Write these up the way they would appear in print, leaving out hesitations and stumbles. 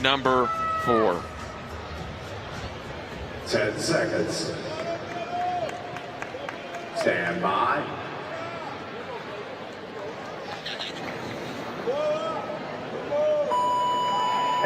number 4. 10 seconds. Stand by.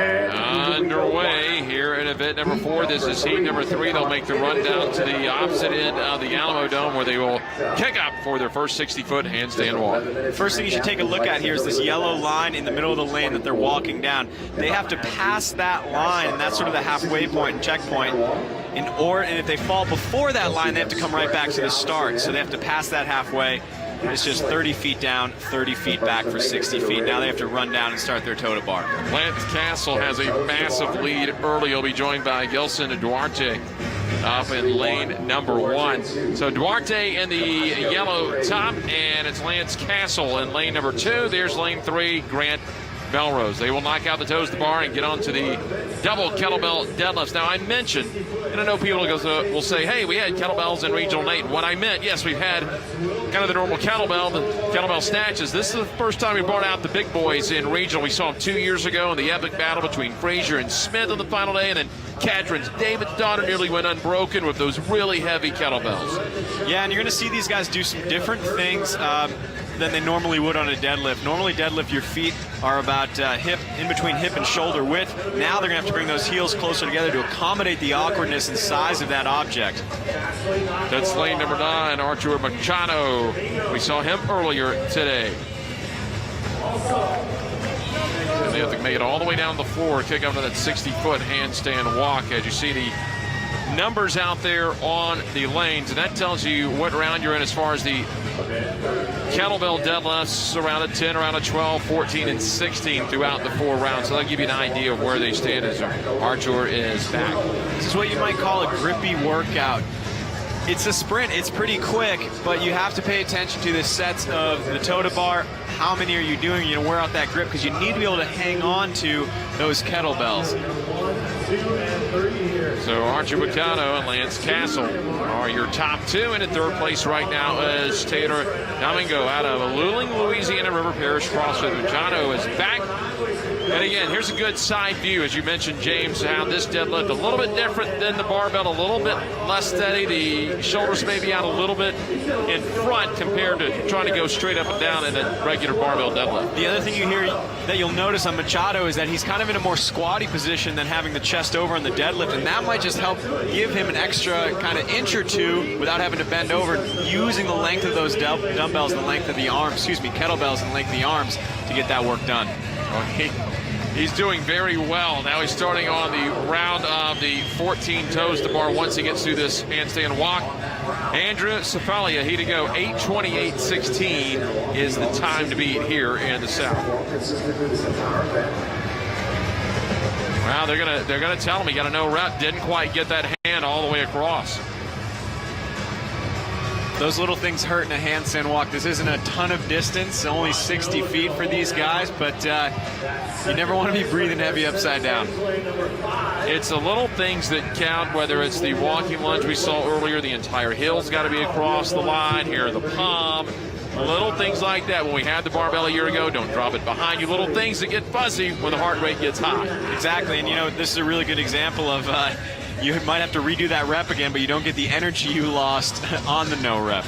Underway here in event number 4. This is heat number 3. They'll make the run down to the opposite end of the Alamo Dome, where they will kick up for their first 60-foot handstand walk. First thing you should take a look at here is this yellow line in the middle of the lane that they're walking down. They have to pass that line, and that's sort of the halfway point and checkpoint. And if they fall before that line, they have to come right back to the start. So they have to pass that halfway. It's just 30 feet down, 30 feet back for 60 feet. Now they have to run down and start their toe to bar. Lance Castle has a massive lead early. He'll be joined by Gilson Duarte up in lane number 1. So Duarte in the yellow top, and it's Lance Castle in lane number 2. There's lane 3, Grant Belrose. They will knock out the toes to the bar and get on to the double kettlebell deadlifts. Now, I mentioned, and I know people will say, hey, we had kettlebells in Regional 8. What I meant, yes, we've had kind of the normal kettlebell, the kettlebell snatches. This is the first time we brought out the big boys in Regional. We saw them 2 years ago in the epic battle between Frazier and Smith on the final day, and then Cadron's David's daughter nearly went unbroken with those really heavy kettlebells. Yeah, and you're going to see these guys do some different things than they normally would on a deadlift. Normally deadlift, your feet are about in between hip and shoulder width. Now they're going to have to bring those heels closer together to accommodate the awkwardness and size of that object. That's lane number 9, Arturo Machado. We saw him earlier today. And they have to make it all the way down the floor, kick up to that 60-foot handstand walk. As you see the numbers out there on the lanes, and that tells you what round you're in as far as the kettlebell deadlifts, around a 10, around a 12, 14, and 16 throughout the 4 rounds. So that'll give you an idea of where they stand as Archer is back. This is what you might call a grippy workout. It's a sprint, it's pretty quick, but you have to pay attention to the sets of the toe to bar. How many are you doing? You're going to wear out that grip because you need to be able to hang on to those kettlebells. So Archie Bacano and Lance Castle are your top 2, and in 3rd place right now is Taylor Domingo out of Luling, Louisiana River Parish CrossFit. Bacano is back. And again, here's a good side view, as you mentioned, James, how this deadlift a little bit different than the barbell, a little bit less steady. The shoulders may be out a little bit in front compared to trying to go straight up and down in a regular barbell deadlift. The other thing you hear that you'll notice on Machado is that he's kind of in a more squatty position than having the chest over on the deadlift, and that might just help give him an extra kind of inch or 2 without having to bend over, using the length of those dumbbells and the length of the arms, kettlebells and the length of the arms to get that work done. He's doing very well. Now he's starting on the round of the 14 toes to bar once he gets through this handstand walk. Andrew Cefalia, he to go 8:28.16 is the time to beat here in the South. Well, they're gonna tell him he got a no rep. Didn't quite get that hand all the way across. Those little things hurt in a handstand walk. This isn't a ton of distance, only 60 feet for these guys, but you never want to be breathing heavy upside down. It's the little things that count, whether it's the walking lunge we saw earlier, the entire hill's got to be across the line, here the palm, little things like that. When we had the barbell a year ago, don't drop it behind you, little things that get fuzzy when the heart rate gets high. Exactly, and this is a really good example of you might have to redo that rep again, but you don't get the energy you lost on the no rep.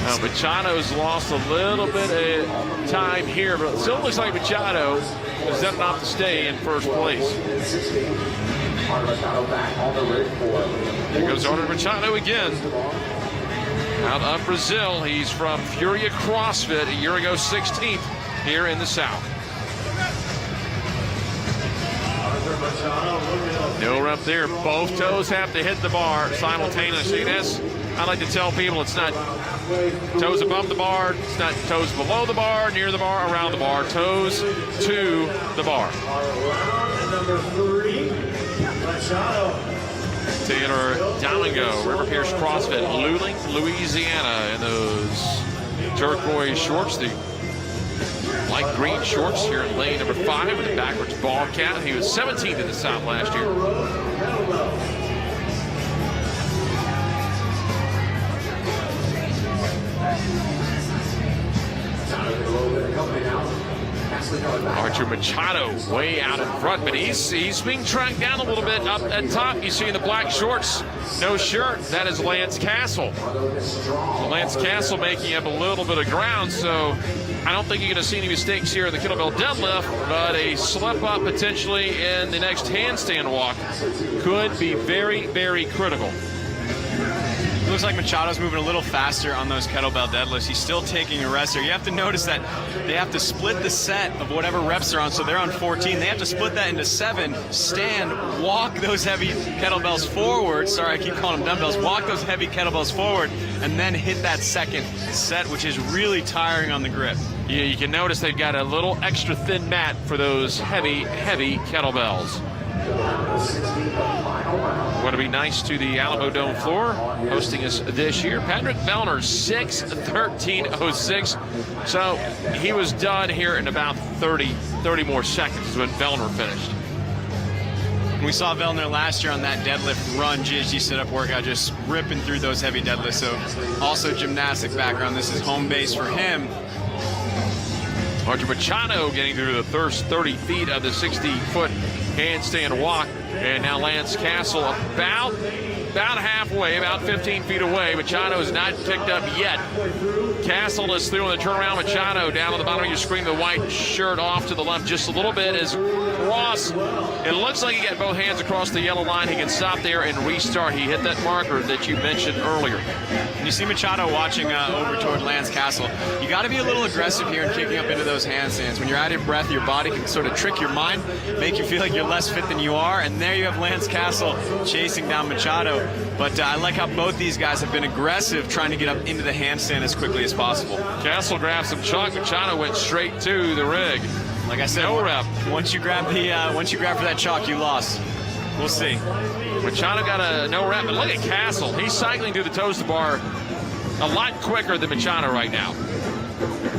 Now, Machato's lost a little bit of time here, but it still looks like Machado is done enough to stay in first place. Here goes Arnold Machado again. Out of Brazil, he's from Furia CrossFit, a year ago 16th here in the South. No rep there. Both toes have to hit the bar simultaneously. And as I like to tell people, it's not toes above the bar, it's not toes below the bar, near the bar, around the bar, toes to the bar. Taylor Domingo, River Pierce CrossFit, Luling, Louisiana, in those turquoise shorts, the light green shorts here in lane number 5 with the backwards ball count. He was 17th in the South last year. Archer Machado way out in front, but he's being tracked down a little bit up at top. You see in the black shorts, no shirt. That is Lance Castle. So Lance Castle making up a little bit of ground, so I don't think you're going to see any mistakes here in the kettlebell deadlift, but a slip up potentially in the next handstand walk could be very, very critical. It looks like Machado's moving a little faster on those kettlebell deadlifts. He's still taking a rest here. You have to notice that they have to split the set of whatever reps they're on. So they're on 14. They have to split that into 7, stand, walk those heavy kettlebells forward. Sorry, I keep calling them dumbbells. Walk those heavy kettlebells forward and then hit that second set, which is really tiring on the grip. Yeah, you can notice they've got a little extra thin mat for those heavy, heavy kettlebells. Want to be nice to the Alamo Dome floor, hosting us this year. Patrick Vellner, 6:13.06. So he was done here in about 30 more seconds is when Vellner finished. We saw Vellner last year on that deadlift run, GHD sit-up workout, just ripping through those heavy deadlifts. So also gymnastic background. This is home base for him. Archer Machado getting through the first 30 feet of the 60-foot handstand walk. And now Lance Castle about halfway, about 15 feet away. Machado is not picked up yet. Castle is through on the turnaround. Machado down on the bottom of your screen, the white shirt off to the left just a little bit as Ross. It looks like he got both hands across the yellow line. He can stop there and restart. He hit that marker that you mentioned earlier. And you see Machado watching over toward Lance Castle. You got to be a little aggressive here in kicking up into those handstands. When you're out of breath, your body can sort of trick your mind, make you feel like you're less fit than you are. And there you have Lance Castle chasing down Machado. But I like how both these guys have been aggressive trying to get up into the handstand as quickly as possible. Castle grabbed some chalk. Machado went straight to the rig. Like I said, no rep. Once you grab for that chalk, you lost. We'll see. Machado got a no rep, but look at Castle. He's cycling through the toes to bar a lot quicker than Machado right now.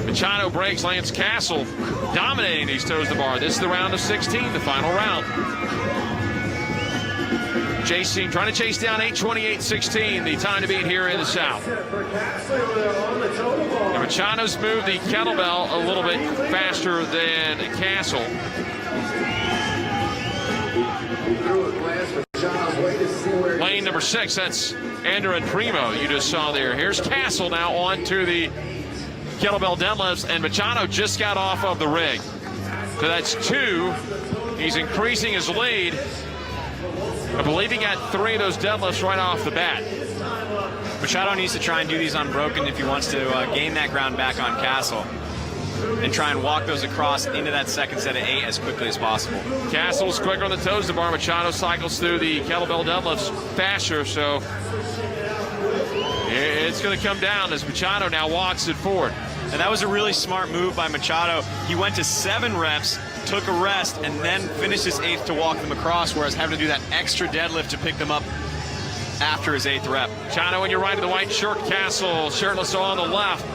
Machado breaks Lance Castle, dominating these toes to bar. This is the round of 16, the final round. Trying to chase down 8:28.16, the time to beat here in the South. And Machado's moved the kettlebell a little bit faster than Castle. Lane number 6, that's Andrew and Primo you just saw there. Here's Castle now on to the kettlebell deadlifts, and Machado just got off of the rig. So that's 2. He's increasing his lead. I believe he got 3 of those deadlifts right off the bat. Machado needs to try and do these unbroken if he wants to gain that ground back on Castle and try and walk those across into that second set of 8 as quickly as possible. Castle's quicker on the toes to bar. Machado cycles through the kettlebell deadlifts faster, so it's going to come down as Machado now walks it forward. And that was a really smart move by Machado. He went to 7 reps, took a rest, and then finished his 8th to walk them across, whereas having to do that extra deadlift to pick them up after his 8th rep. Machado on your right of the white shirt, Castle shirtless on the left.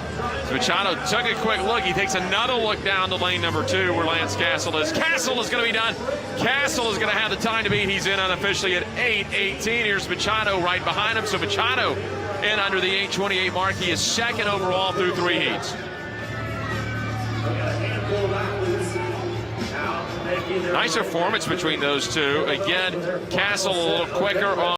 So Machado took a quick look. He takes another look down to lane number 2 where Lance Castle is. Castle is going to be done. Castle is going to have the time to beat. He's in unofficially at 8:18. Here's Machado right behind him. So Machado in under the 8:28 mark. He is second overall through 3 heats. Nice performance between those two. Again, Castle a little quicker on